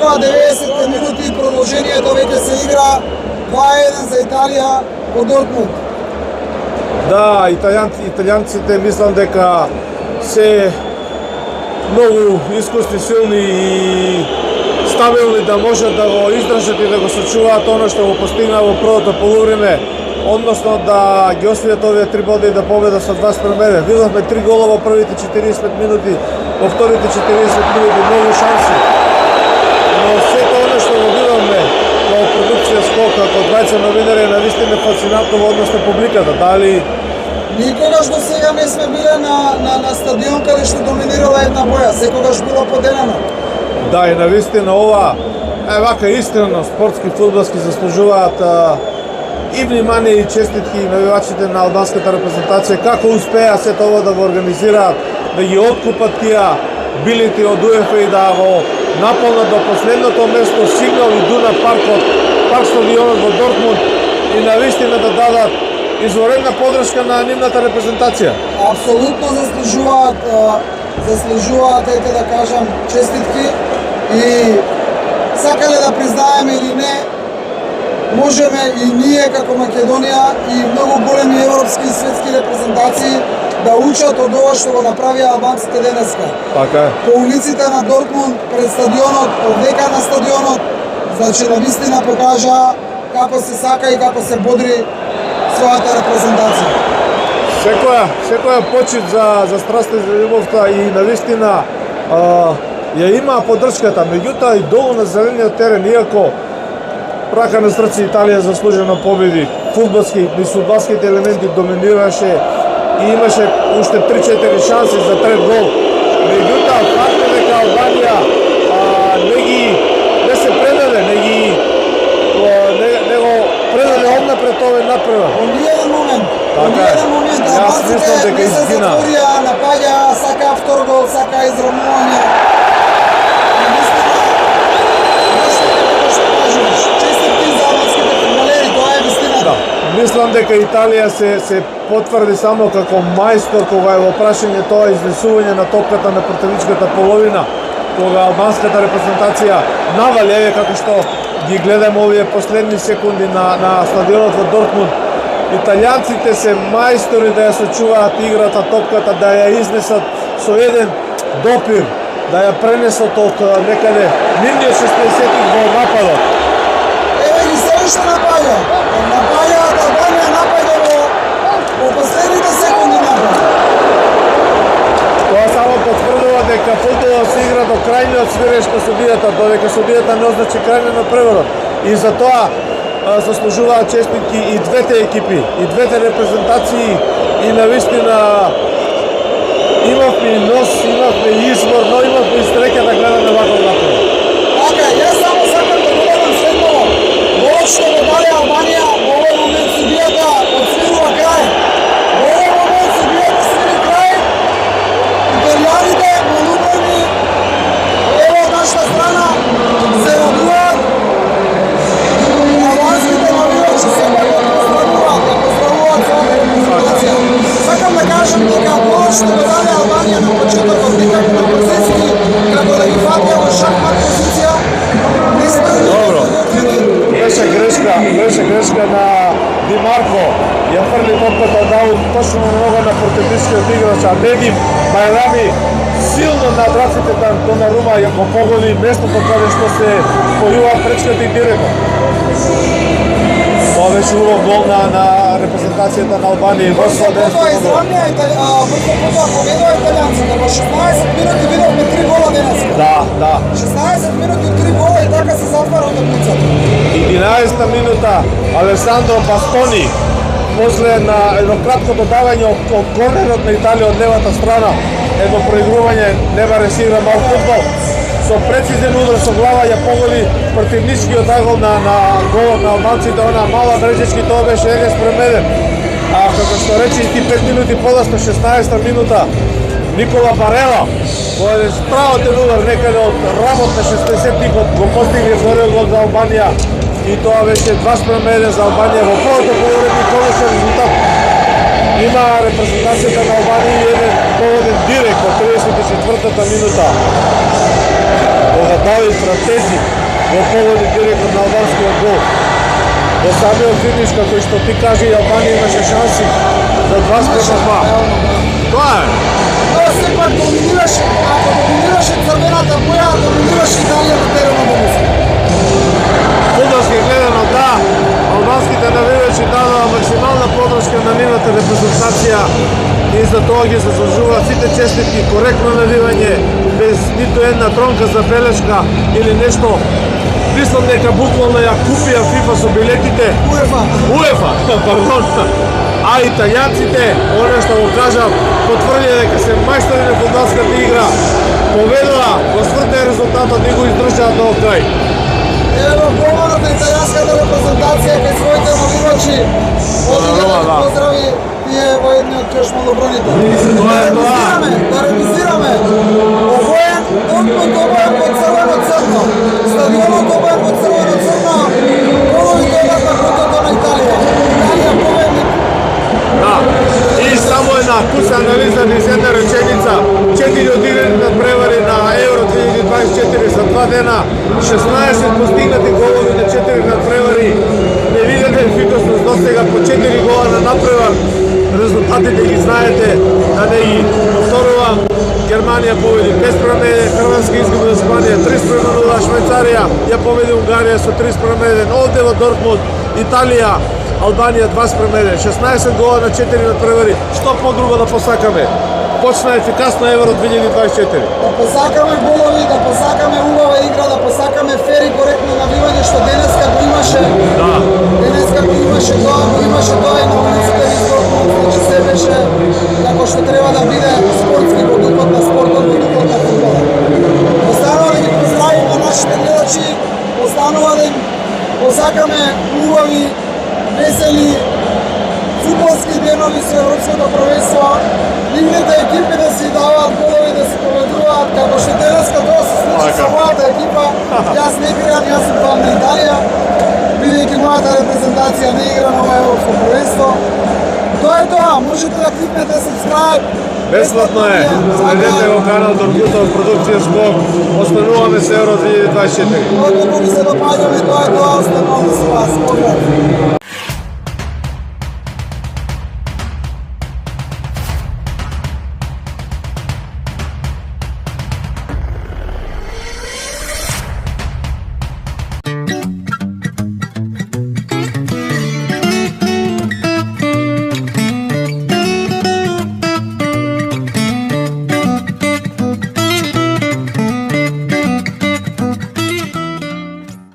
Секоја 90 минути продолжението веќе се игра 2-1 за Италија по Дортмунд. Да, италијанците мислам дека се многу искусни, силни и стабилни да можат да го издржат и да го сочуваат оно што го постигна во првото полувреме, односно да ги освојат овие 3 бода и да победат со 2-1. Видовме 3 гола во првите 40 минути, во вторите 40 минути многу шанси. Но сето оно што го видовме како продукција скок, како двајца новинари навистина фасцинатно во однос на публиката. Дали никогаш до сега не сме биле на стадион каде што доминирала една боја, секогаш било поделено. Да, и навистина ова вака искрено спортски фудбалски заслужуваат и внимание и честитки навивачите на албанската репрезентација како успеа сето ова да го организираат, да ги откупат тие билети од УЕФА и да го наполнат до последното место Сигнал и Дуна парк стадионот во Дортмунд и навистина да дадат изворедна подршка на нивната репрезентација. Апсолутно заслужуваат, ете да кажам, честитки и сакале да признаеме или не, можеме и ние како Македонија и многу големи европски и светски репрезентации да учат од ова што го направија албанците денеска. Така е. По улиците на Дортмунд, пред стадионот, повека на стадионот, значи навистина покажа како се сака и како се бодри својата репрезентација. Секоја почит за страста и за љубовта и навистина ја има поддршката, меѓутоа и долу на зелениот терен, иако прака на срце Италија заслужено победи, фудбалски и фудбалските елементи доминираше и имаше уште 3-4 шанси за трет гол. Меѓутоа факт е дека Албанија не се предаде, не го предаде однапред овој напревар. Во ниеден момент, Јас мислам дека изгина. Напаѓа, сака втор гол, сака изравнување. Мислам дека Италија се потврди само како мајстор кога е во прашање тоа изнесување на топката на противничката половина, кога албанската репрезентација навали, еве како што ги гледаме овие последни секунди на стадионот во Дортмунд. Италијанците се мајстори да ја сочуваат играта, топката, да ја изнесат со еден допир, да ја пренесат од некаде нивниот 60-ти во нападот. Еве ги се уште напаѓа. Албанија напаѓа во последните секунди напад. Тоа само потврдува дека фудбалот се игра до крајниот свиреш на судијата, додека судијата не означи крајниот на преворот. И за тоа заслужуваат честитки и двете екипи, и двете репрезентации и навистина имавме нос, имавме избор, но имавме и среќа да гледаме ваков напред. Така, јас само сакам да додадам следново. Голот што го даде Албанија, во овој момент судијата отсвирува крај. Во овој момент судијата свири крај. Италијаните, малумени, ево од нашата страна, се радуваат. Албанските навивачи се пак го поздравуваат својата репрезентација. Сакам да кажам дека голот што го даде Албанија на почетокот некако на позиција, како да ги фатија во шахмат позиција, Добро. Беше грешка на Ди Марко. Ја фрли топката од аут точно на нога на противничкиот играч, а Недим Бајрами силно на враците на Донарума ја го погоди местото каде што се спојуваат пречката и директно. Тоа беше убав гол на репрезентацијата на Албанија и Босна. Тоа е изравнија победува италијанците. Во 16 минути видовме 3 гола денеска. Да. 16 минути 3 гола и така се затвара уtakmicата. 11-та минута Алесандро Бастони после на едно кратко додавање од корнерот на Италија од левата страна, едно проигрување, не баре си игра мал фудбал. Со прецизен удар со глава ја погоди противничкиот агол на голот на албанците, она мала мрежички, тоа беше 1:1. А како што рече и ти 5 минути подоцна, 16-та минута, Никола Барела, кој е справотен удар некаде од рамот на 60-ти го постигне вториот гол за Албанија и тоа беше 2:1 за Албанија во првото полувреме, конечен резултат. Има репрезентацијата на Албанија и еден поводен директ во 34-та минута. Кога Давид Франтези го погоди директно на албанскиот гол. Во самиот финиш, како што ти кажи, Албанија имаше шанси за 2:2. Тоа е. Но сепак доминираше, ако доминираше црвената боја, доминираше Италија на теренот во Москва. Фудбалски гледано, да, албанските навивачи дадоа максимална подршка на нивната репрезентација и за тоа ги заслужуваат сите честитки, коректно навивање, без ниту една тронка забелешка или нешто. Мислам дека буквално ја купија FIFA со билетите. УЕФА, пардон. А италијанците, оно што го кажам, потврдија дека се мајстори на фудбалската игра. Победува, во свртен резултатот и го издржаа до крај. Ево говорот на италијанската репрезентација кај своите навивачи. Поздрави тие во едниот кеш малоброните. Да ремизираме. Обоен, Дортмунд обоен во црвено-црно. Стадионот обоен во црвено-црно. Голови дојдат на контото на Италија. Италија победник. Да, и само една куса анализа низ една реченица. 4 одирени надпревари на Евро 2024 за 2 дена, 16 постигнати голови на 4 надпревари, невидена ефикасност до сега по 4 гола на надпревар. Резултатите ги знаете, да не ги повторувам. Германија победи 5:1, Хрватска изгуби од Испанија 3:0, Швајцарија ја победи Унгарија со 3:1, овде во Дортмунд, Италија, Албанија 2:1, 16 гола на 4 надпревари. Што подруго да посакаме? Почна ефикасно Евро 2024. Да посакаме голови, да посакаме убава игра, да посакаме фер и коректно навивање што денеска го имаше. Да. Денеска го имаше тоа и на улиците и значи се беше како што треба да биде спортски во духот на спортот, во духот на фудбалот. Останува да ги поздравим на нашите гледачи, останува да им посакаме убави, весели, фудбалски денови со Европското првенство. Нивните екипи да си даваат голови, да си победуваат, како што денеска тоа се случи со мојата екипа. Јас не играм, јас сум фан на Италија, бидејќи мојата репрезентација не игра на ова Европско првенство. Тоа е тоа, можете да кликнете subscribe. Бесплатно е. Следете го канал Доргутов продукција Скок. Остануваме се Евро 2024. Ако ви се допаѓаме, тоа е тоа, остануваме се вас. Поздрав!